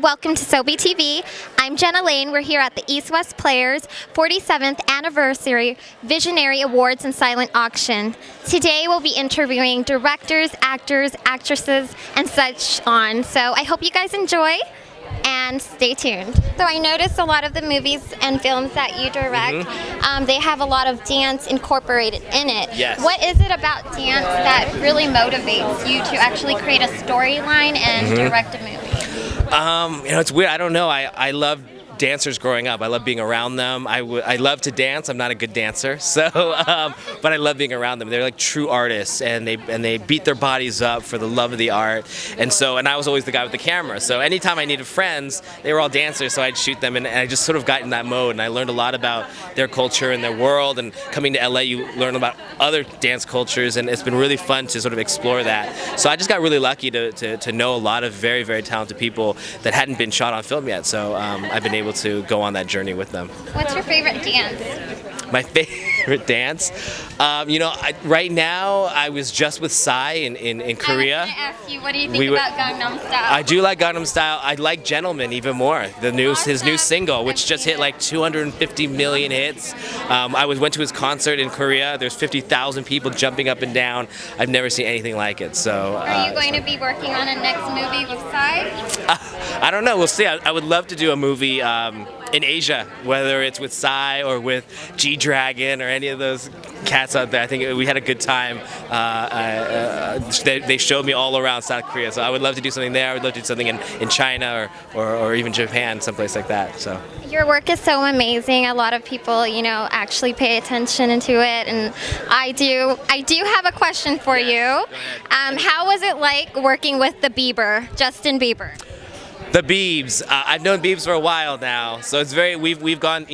welcome to SoBiTV. I'm Jenna. We're here at the East-West Players 47th Anniversary Visionary Awards and Silent Auction. Today we'll be interviewing directors, actors, actresses, and such on. So I hope you guys enjoy and stay tuned. So I noticed a lot of the movies and films that you direct, they have a lot of dance incorporated in it. Yes. What is it about dance that really motivates you to actually create a storyline and direct a movie? It's weird. I don't know. I love dancers growing up. I love being around them. I love to dance. I'm not a good dancer, so but I love being around them. They're like true artists, and they beat their bodies up for the love of the art. And I was always the guy with the camera. So anytime I needed friends, they were all dancers, so I'd shoot them, and I just sort of got in that mode. And I learned a lot about their culture and their world. And coming to LA, you learn about other dance cultures, and it's been really fun to sort of explore that. So I just got really lucky to know a lot of very, very talented people that hadn't been shot on film yet. So I've been able to go on that journey with them. What's your favorite dance? My favorite dance? Right now I was just with Psy in Korea. I was going to ask you, what do you think about Gangnam Style? I do like Gangnam Style. I like Gentleman even more. His new single, which just hit like 250 million hits. I went to his concert in Korea. There's 50,000 people jumping up and down. I've never seen anything like it. So. Are you going to be working on a next movie with Psy? I don't know. We'll see. I would love to do a movie in Asia, whether it's with Psy or with G-Dragon or any of those cats out there. I think we had a good time. They showed me all around South Korea, so I would love to do something there. I would love to do something in China or even Japan, someplace like that. So. Your work is so amazing. A lot of people, actually pay attention to it, and I do have a question for you. How was it like working with Justin Bieber? The Biebs. I've known Biebs for a while now, so it's we've gone,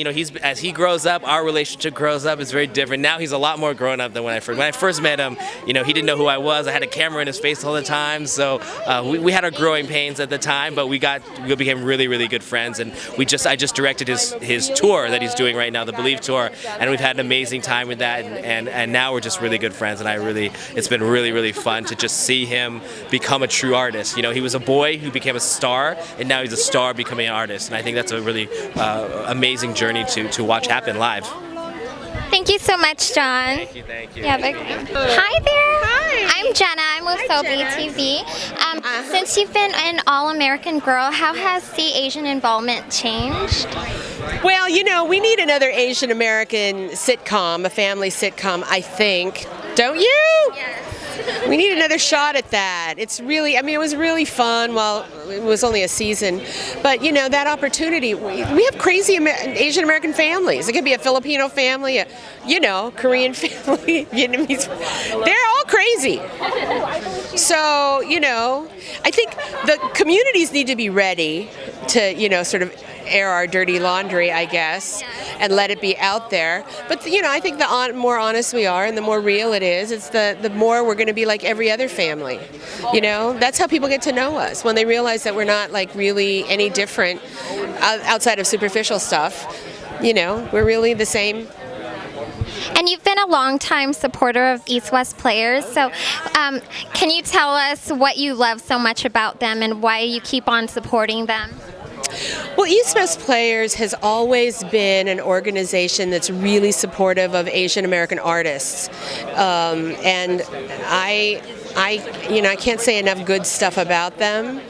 as he grows up, our relationship grows up. It's very different. Now he's a lot more grown up than when I first met him. He didn't know who I was. I had a camera in his face all the time, so we had our growing pains at the time, but we became really, really good friends, and I just directed his tour that he's doing right now, the Believe tour, and we've had an amazing time with that, and now we're just really good friends, and it's been really, really fun to just see him become a true artist. He was a boy who became a star, and now he's a star becoming an artist, and I think that's a really amazing journey to watch happen live. Thank you so much, John. Thank you. Yeah, hi there. Hi. I'm Jenna. I'm with SoBiTV. Since you've been an All-American Girl, how has the Asian involvement changed? Well, we need another Asian American sitcom, a family sitcom, I think. Don't you? Yes. We need another shot at that. It was really fun. Well, it was only a season, but that opportunity. We have crazy Asian American families. It could be a Filipino family, a Korean family, Vietnamese. They're all crazy. So I think the communities need to be ready to sort of air our dirty laundry, I guess, and let it be out there. But I think the more honest we are and the more real it is, it's the more we're going to be like every other family. That's how people get to know us, when they realize that we're not like really any different outside of superficial stuff. We're really the same. And you've been a long-time supporter of East-West Players, so can you tell us what you love so much about them and why you keep on supporting them? Well, East-West Players has always been an organization that's really supportive of Asian American artists, and I can't say enough good stuff about them.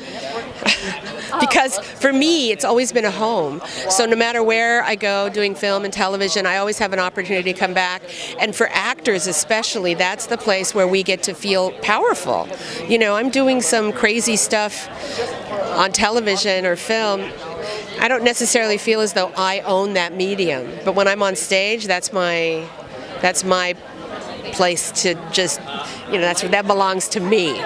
Because for me, it's always been a home. So no matter where I go doing film and television, I always have an opportunity to come back. And for actors especially, that's the place where we get to feel powerful. I'm doing some crazy stuff on television or film. I don't necessarily feel as though I own that medium. But when I'm on stage, that's my place to just, that belongs to me.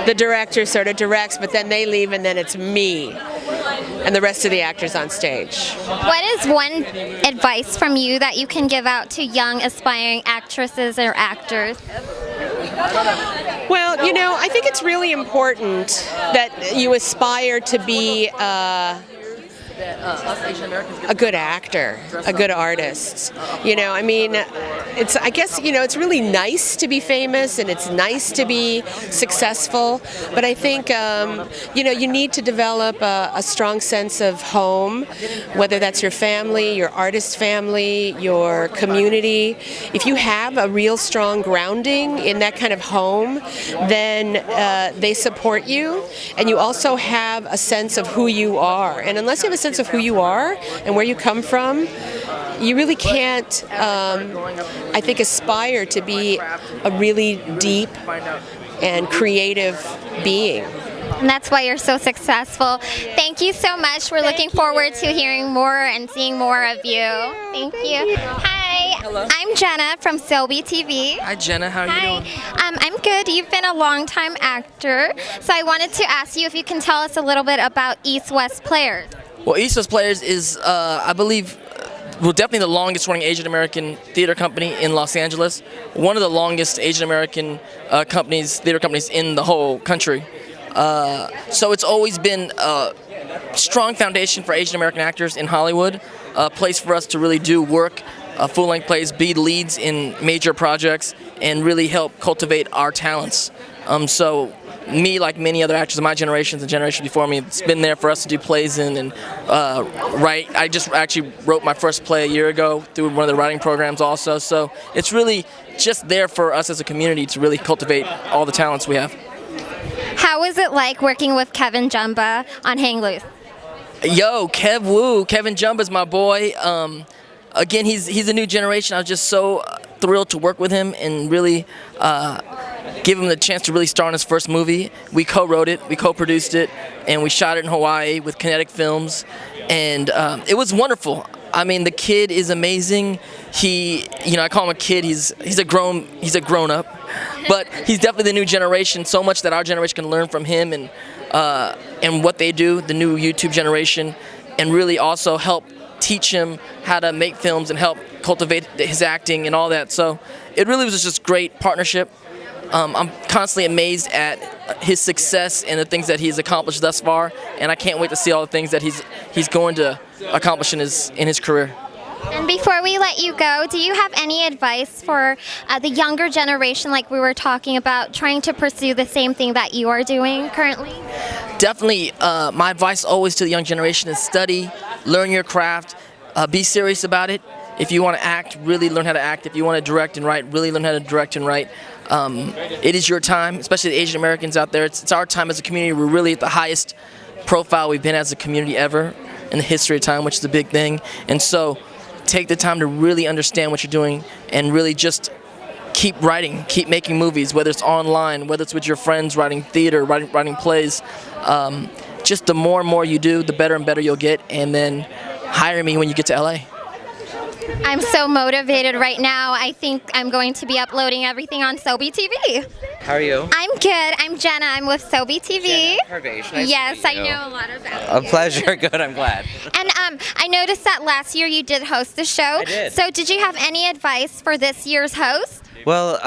The director sort of directs, but then they leave, and then it's me and the rest of the actors on stage. What is one advice from you that you can give out to young aspiring actresses or actors? Well, I think it's really important that you aspire to be us Asian Americans get a good actor, a good artist. You know, I mean, I guess, it's really nice to be famous and it's nice to be successful, but I think, you need to develop a strong sense of home, whether that's your family, your artist family, your community. If you have a real strong grounding in that kind of home, then they support you, and you also have a sense of who you are. And unless you have a sense of who you are and where you come from, you really can't, I think, aspire to be a really deep and creative being. And that's why you're so successful. Thank you so much. We're looking forward to hearing more and seeing more of you. Thank you. Hi. Hello. I'm Jenna from SoBiTV. Hi, Jenna. How are you Hi. doing? I'm good. You've been a long-time actor, so I wanted to ask you if you can tell us a little bit about East West Players. Well, East West Players is, I believe, definitely the longest running Asian American theater company in Los Angeles. One of the longest Asian American theater companies in the whole country. So it's always been a strong foundation for Asian American actors in Hollywood, a place for us to really do work, full-length plays, be leads in major projects, and really help cultivate our talents. So me, like many other actors of my generations and generations before me, it's been there for us to do plays in and write. I just actually wrote my first play a year ago through one of the writing programs also. So it's really just there for us as a community to really cultivate all the talents we have. How was it like working with Kevjumba on Hang Loose? Yo, Kevjumba's my boy. Again, he's a new generation. I was just so thrilled to work with him and really give him the chance to really star in his first movie. We co-wrote it, we co-produced it, and we shot it in Hawaii with Kinetic Films, and it was wonderful. I mean, the kid is amazing. I call him a kid. He's a grown up, but he's definitely the new generation. So much that our generation can learn from him and what they do, the new YouTube generation, and really also help teach him how to make films and help cultivate his acting and all that. So it really was just great partnership. I'm constantly amazed at his success and the things that he's accomplished thus far, and I can't wait to see all the things that he's going to accomplish in his career. And before we let you go, do you have any advice for the younger generation, like we were talking about, trying to pursue the same thing that you are doing currently? Definitely, my advice always to the young generation is study, learn your craft, be serious about it. If you want to act, really learn how to act. If you want to direct and write, really learn how to direct and write. It is your time, especially the Asian Americans out there. It's our time as a community. We're really at the highest profile we've been as a community ever in the history of time, which is a big thing. And so take the time to really understand what you're doing and really just keep writing, keep making movies, whether it's online, whether it's with your friends, writing theater, writing plays. Just the more and more you do, the better and better you'll get, and then hire me when you get to LA. I'm so motivated right now. I think I'm going to be uploading everything on SoBiTV. How are you? I'm good. I'm Jenna. I'm with SoBiTV. Jenna, Parvesh. Nice Yes, to meet you. I know a lot about A you. pleasure. Good, I'm glad. And I noticed that last year you did host the show. I did. So did you have any advice for this year's host? Well,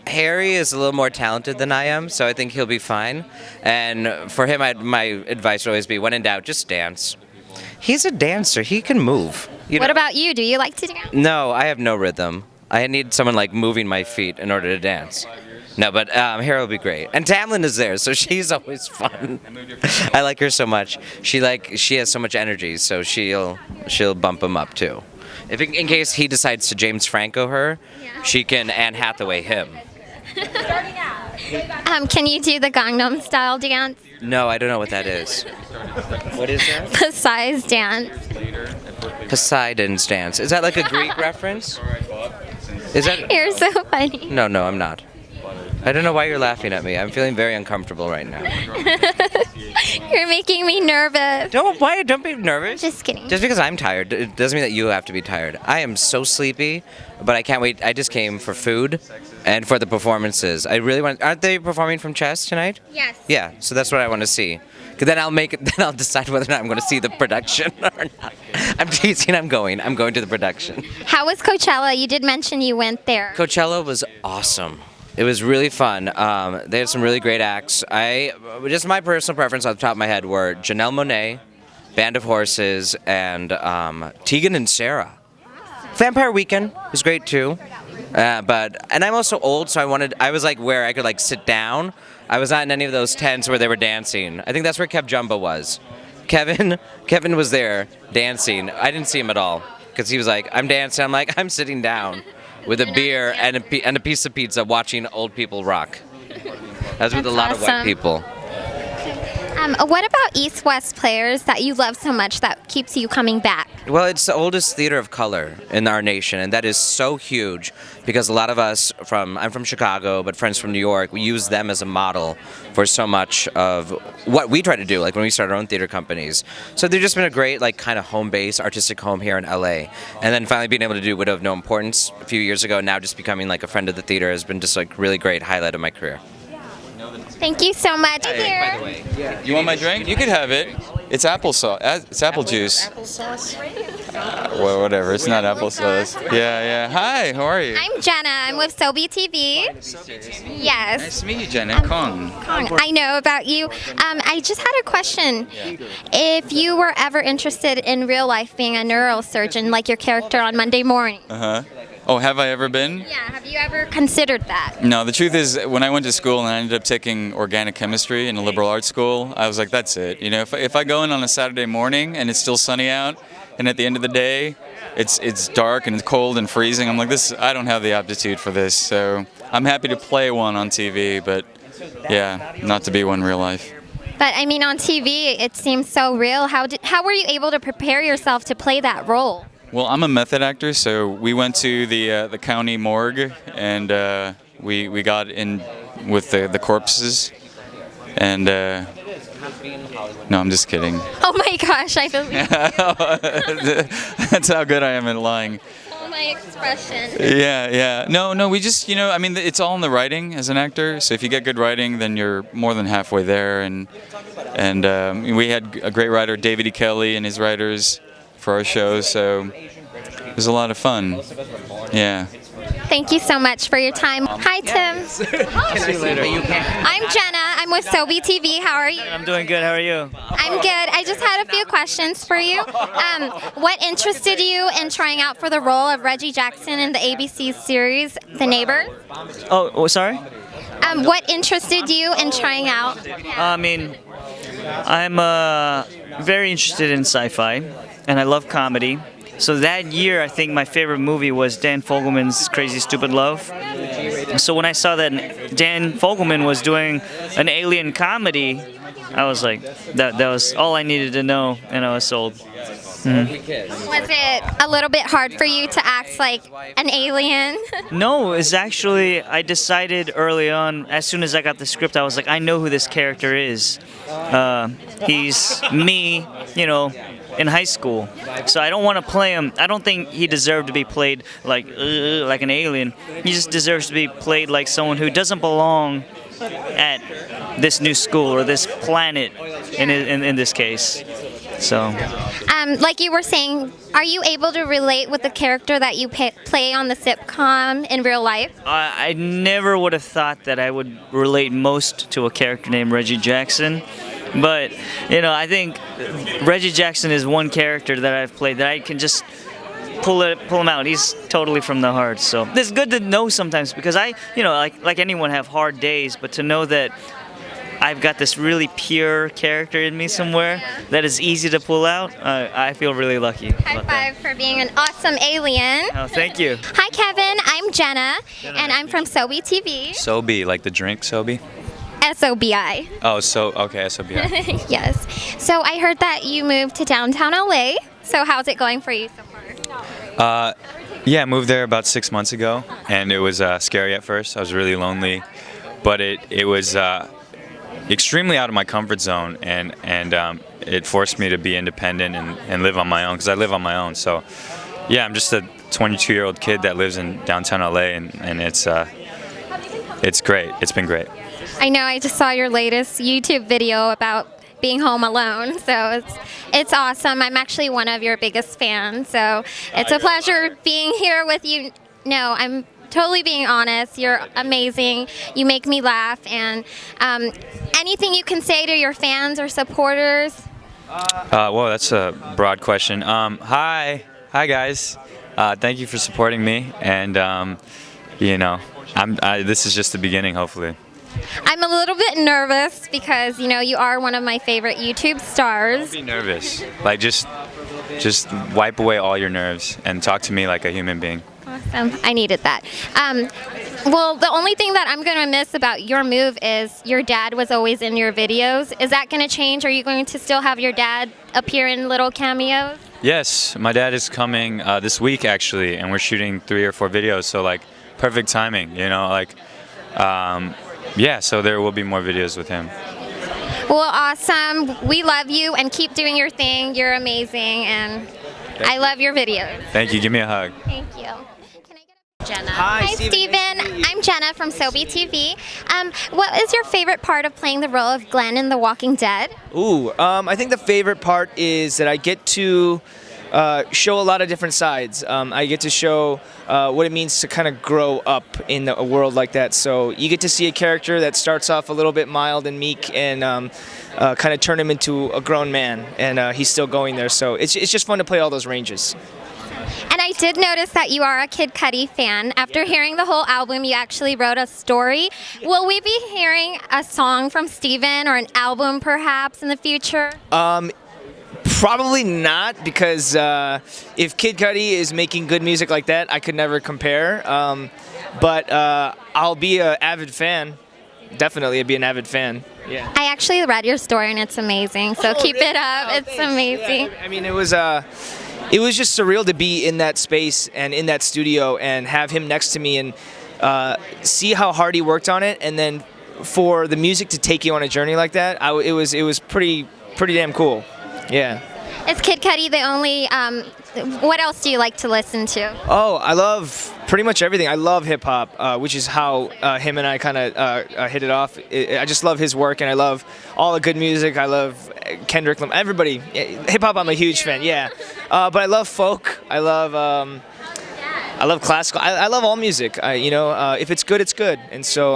Harry is a little more talented than I am, so I think he'll be fine. And for him, my advice would always be, when in doubt, just dance. He's a dancer. He can move. What about you? Do you like to dance? No, I have no rhythm. I need someone like moving my feet in order to dance. No, but Harry will be great. And Tamlin is there, so she's always fun. I like her so much. She has so much energy, so she'll bump him up too. In case he decides to James Franco her, she can Anne Hathaway him. Can you do the Gangnam Style dance? No, I don't know what that is. What is that? The size dance. Poseidon's dance. Is that like a Greek reference? Is that? You're so funny. No, I'm not. I don't know why you're laughing at me. I'm feeling very uncomfortable right now. You're making me nervous. Don't be nervous. Just kidding. Just because I'm tired, it doesn't mean that you have to be tired. I am so sleepy, but I can't wait. I just came for food and for the performances. I really want. Aren't they performing from chess tonight? Yes. Yeah, so that's what I want to see. Cause then I'll decide whether or not I'm going to see the production or not. I'm teasing. I'm going to the production. How was Coachella? You did mention you went there. Coachella was awesome. It was really fun. They had some really great acts. Just my personal preference off the top of my head were Janelle Monáe, Band of Horses, and Tegan and Sarah. Vampire Weekend was great too. And I'm also old, so I was like where I could like sit down. I was not in any of those tents where they were dancing. I think that's where Kevjumba was. Kevin was there dancing. I didn't see him at all because he was like, I'm dancing. I'm like, I'm sitting down with a beer and a piece of pizza watching old people rock. That's with a lot of white people. What about East-West players that you love so much that keeps you coming back? Well, it's the oldest theater of color in our nation, and that is so huge because a lot of us I'm from Chicago, but friends from New York, we use them as a model for so much of what we try to do, like when we started our own theater companies. So they've just been a great, like, kind of home base, artistic home here in LA. And then finally being able to do Widow of No Importance a few years ago, now just becoming like a friend of the theater has been just like really great highlight of my career. Thank you so much. Hey, by the way. You want my drink? You could have it. It's applesauce. It's apple juice. Well, whatever. It's not applesauce. Yeah. Hi. How are you? I'm Jenna. I'm with SoBiTV. Yes. Nice to meet you, Jenna. Keong. I know about you. I just had a question. If you were ever interested in real life being a neurosurgeon, like your character on Monday Morning. Oh, have I ever been? Yeah. Have you ever considered that? No, the truth is, when I went to school and I ended up taking organic chemistry in a liberal arts school, I was like, that's it. You know, if I go in on a Saturday morning and it's still sunny out, and at the end of the day, it's dark and it's cold and freezing, I'm like, I don't have the aptitude for this. So I'm happy to play one on TV, but yeah, not to be one in real life. But I mean, on TV, it seems so real. How were you able to prepare yourself to play that role? Well, I'm a method actor, so we went to the county morgue and we got in with the corpses. And no, I'm just kidding. Oh my gosh, I believe you. That's how good I am at lying. Oh, my expression. Yeah. No, we just, I mean, it's all in the writing as an actor. So if you get good writing, then you're more than halfway there. And we had a great writer, David E. Kelly, and his writers for our show, so it was a lot of fun. Yeah. Thank you so much for your time. Hi, Tim. See you later. I'm Jenna. I'm with SoBiTV. How are you? I'm doing good. How are you? I'm good. I just had a few questions for you. What interested you in trying out for the role of Reggie Jackson in the ABC series The Neighbors? Oh, sorry? What interested you in trying out? I mean, I'm very interested in sci-fi, and I love comedy. So that year, I think my favorite movie was Dan Fogelman's Crazy Stupid Love. So when I saw that Dan Fogelman was doing an alien comedy, I was like, that was all I needed to know, and I was sold. Was it a little bit hard for you to act like an alien? No, it's actually, I decided early on, as soon as I got the script, I was like, I know who this character is. He's me, in high school. So I don't want to play him. I don't think he deserved to be played like an alien. He just deserves to be played like someone who doesn't belong at this new school or this planet in this case. So, like you were saying, are you able to relate with the character that you play on the sitcom in real life? I never would have thought that I would relate most to a character named Reggie Jackson. But, I think Reggie Jackson is one character that I've played that I can just pull him out. He's totally from the heart. So it's good to know sometimes because I, like anyone, have hard days, but to know that I've got this really pure character in me somewhere that is easy to pull out, I feel really lucky. High five for being an awesome alien. Oh, thank you. Hi, Kevin. I'm Jenna, and I'm from SoBiTV. SoBi, like the drink SoBi? SoBi. Oh, okay, SoBi. Yes. So I heard that you moved to downtown LA. So how's it going for you so far? Yeah, I moved there about 6 months ago, and it was scary at first. I was really lonely, but it was extremely out of my comfort zone, and it forced me to be independent and live on my own, because I live on my own. So yeah, I'm just a 22-year-old kid that lives in downtown LA, and it's great. It's been great. I know, I just saw your latest YouTube video about being home alone, so it's awesome. I'm actually one of your biggest fans, so it's a pleasure being here with you. No, I'm totally being honest. You're amazing. You make me laugh, and anything you can say to your fans or supporters? Whoa, that's a broad question. Hi guys. Thank you for supporting me, and you know, this is just the beginning, hopefully. I'm a little bit nervous because, you know, you are one of my favorite YouTube stars. Don't be nervous. Like, just wipe away all your nerves and talk to me like a human being. Awesome. I needed that. Well, the only thing that I'm going to miss about your move is your dad was always in your videos. Is that going to change? Are you going to still have your dad appear in little cameos? Yes, my dad is coming this week actually, and we're shooting 3 or 4 videos. So like, perfect timing, you know, like. Yeah, so there will be more videos with him. Well, awesome. We love you and keep doing your thing. You're amazing and I love your videos. Thank you. Give me a hug. Thank you. Can I get Jenna? Hi, Steven. I'm Jenna from SoBiTV. What is your favorite part of playing the role of Glenn in The Walking Dead? Ooh, I think the favorite part is that I get to show a lot of different sides. I get to show what it means to kind of grow up in a world like that. So you get to see a character that starts off a little bit mild and meek and kind of turn him into a grown man. And he's still going there. So it's just fun to play all those ranges. And I did notice that you are a Kid Cudi fan. After hearing the whole album, you actually wrote a story. Will we be hearing a song from Steven or an album perhaps in the future? Probably not, because if Kid Cudi is making good music like that, I could never compare. But I'll be an avid fan. Definitely, I'd be an avid fan. Yeah. I actually read your story and it's amazing. So keep it up. It's thanks. amazing. Yeah, I mean, it was just surreal to be in that space and in that studio and have him next to me and see how hard he worked on it, and then for the music to take you on a journey like that, it was pretty damn cool. Yeah. Is Kid Cudi the only, what else do you like to listen to? Oh, I love pretty much everything. I love hip hop, which is how him and I kind of hit it off. I just love his work, and I love all the good music. I love Kendrick Lamar, everybody. Hip hop, I'm a huge fan, yeah. But I love folk. I love classical. I love all music. If it's good, it's good. And so,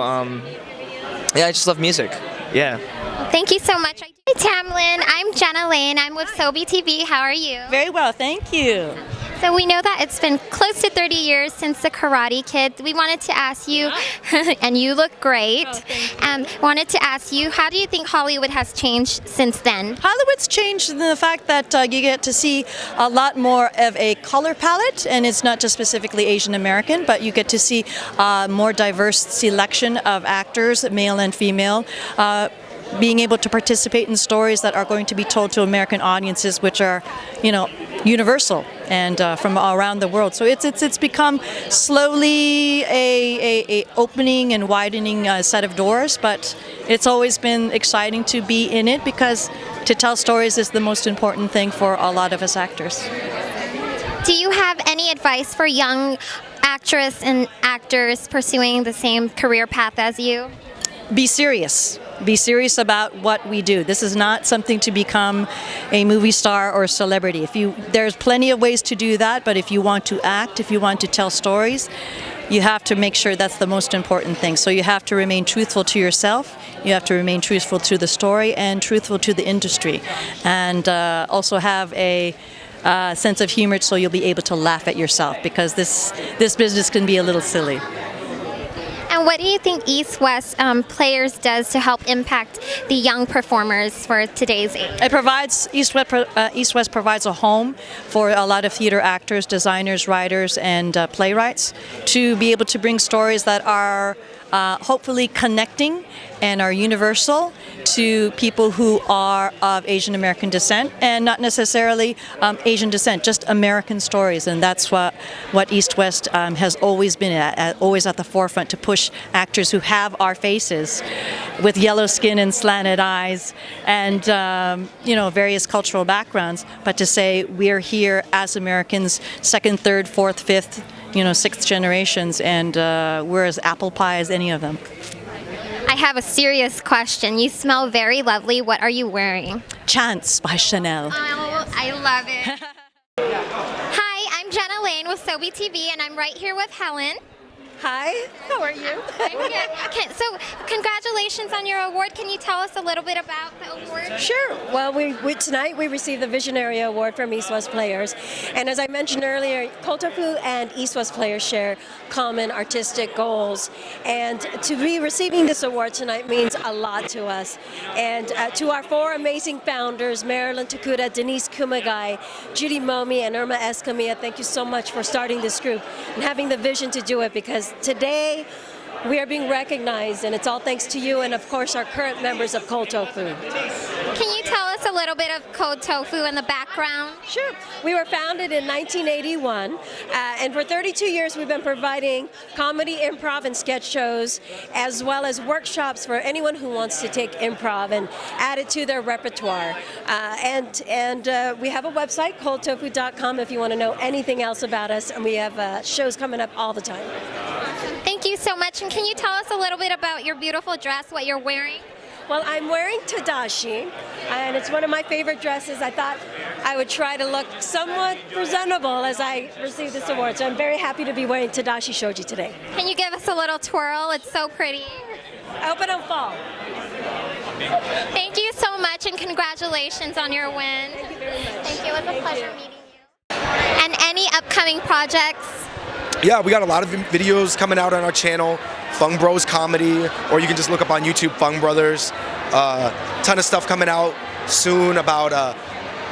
yeah, I just love music. Yeah. Thank you so much. Hi, Tamlin. I'm Jenna Lane. I'm with SoBiTV. How are you? Very well, thank you. So we know that it's been close to 30 years since The Karate Kid. We wanted to ask you, and you look great, wanted to ask you, how do you think Hollywood has changed since then? Hollywood's changed in the fact that you get to see a lot more of a color palette, and it's not just specifically Asian American, but you get to see more diverse selection of actors, male and female, being able to participate in stories that are going to be told to American audiences, which are, universal and from around the world. So it's become slowly a opening and widening set of doors, but it's always been exciting to be in it because to tell stories is the most important thing for a lot of us actors. Do you have any advice for young actresses and actors pursuing the same career path as you? Be serious. Be serious about what we do. This is not something to become a movie star or a celebrity. There's plenty of ways to do that, but if you want to act, if you want to tell stories, you have to make sure that's the most important thing. So you have to remain truthful to yourself, you have to remain truthful to the story and truthful to the industry. And also have a sense of humor so you'll be able to laugh at yourself, because this business can be a little silly. And what do you think East West Players does to help impact the young performers for today's age? It provides East West provides a home for a lot of theater actors, designers, writers, and playwrights to be able to bring stories that are hopefully connecting and are universal to people who are of Asian American descent, and not necessarily Asian descent, just American stories. And that's what East West has always been always at the forefront, to push actors who have our faces with yellow skin and slanted eyes and various cultural backgrounds, but to say we're here as Americans, second, third, fourth, fifth, sixth generations, and we're as apple pie as any of them. I have a serious question. You smell very lovely. What are you wearing? Chance by Chanel. Oh, I love it. Hi, I'm Jenna Lane with SoBiTV, and I'm right here with Helen. Hi, how are you? I'm good. So, congratulations on your award. Can you tell us a little bit about the award? Sure. Well, tonight we received the Visionary Award from East West Players. And as I mentioned earlier, Kotofu and East West Players share common artistic goals. And to be receiving this award tonight means a lot to us. And to our four amazing founders, Marilyn Takuda, Denise Kumagai, Judy Momi, and Irma Escamilla, thank you so much for starting this group and having the vision to do it, because today we are being recognized, and it's all thanks to you and, of course, our current members of Cold Tofu. Can you tell us a little bit of Cold Tofu and the background? Sure. We were founded in 1981, and for 32 years we've been providing comedy, improv, and sketch shows, as well as workshops for anyone who wants to take improv and add it to their repertoire. And we have a website, coldtofu.com, if you want to know anything else about us, and we have shows coming up all the time. Thank you so much. And can you tell us a little bit about your beautiful dress, what you're wearing? Well, I'm wearing Tadashi, and it's one of my favorite dresses. I thought I would try to look somewhat presentable as I receive this award, so I'm very happy to be wearing Tadashi Shoji today. Can you give us a little twirl? It's so pretty. I hope I don't fall. Thank you so much, and congratulations on your win. Thank you very much. Thank you. It was a pleasure meeting you. And any upcoming projects? Yeah, we got a lot of videos coming out on our channel, Fung Bros Comedy, or you can just look up on YouTube, Fung Brothers. Ton of stuff coming out soon about,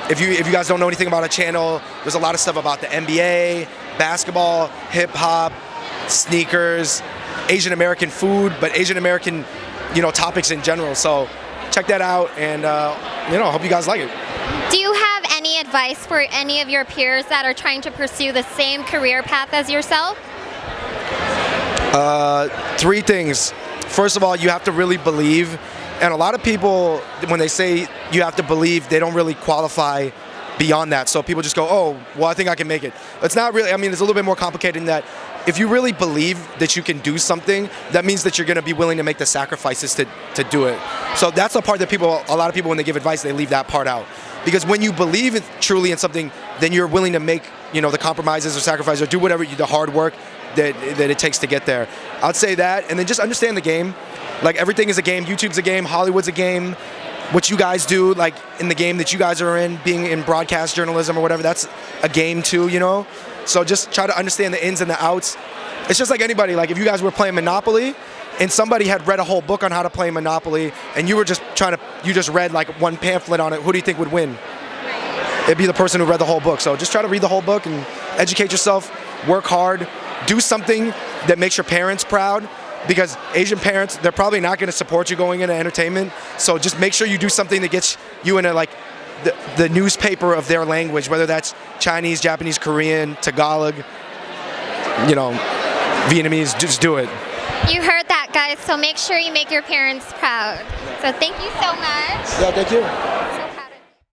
if you guys don't know anything about our channel, there's a lot of stuff about the NBA, basketball, hip hop, sneakers, Asian American food, but Asian American, topics in general. So check that out, and I hope you guys like it. Do you have any advice for any of your peers that are trying to pursue the same career path as yourself? Three things. First of all, you have to really believe. And a lot of people, when they say you have to believe, they don't really qualify beyond that. So people just go, oh, well, I think I can make it. It's not really, it's a little bit more complicated than that. If you really believe that you can do something, that means that you're going to be willing to make the sacrifices to do it. So that's the part that a lot of people, when they give advice, they leave that part out. Because when you believe truly in something, then you're willing to make, the compromises or sacrifices or do whatever, the hard work that it takes to get there. I'd say that, and then just understand the game. Like, everything is a game. YouTube's a game. Hollywood's a game. What you guys do, like in the game that you guys are in, being in broadcast journalism or whatever, that's a game too, So just try to understand the ins and the outs. It's just like anybody. Like, if you guys were playing Monopoly and somebody had read a whole book on how to play Monopoly and you were just you just read like one pamphlet on it, who do you think would win? It'd be the person who read the whole book. So just try to read the whole book and educate yourself, work hard, do something that makes your parents proud, because Asian parents, they're probably not going to support you going into entertainment. So just make sure you do something that gets you into the newspaper of their language, whether that's Chinese, Japanese, Korean, Tagalog, Vietnamese. Just do it. You heard that, guys, so make sure you make your parents proud. So thank you so much. Yeah, thank you.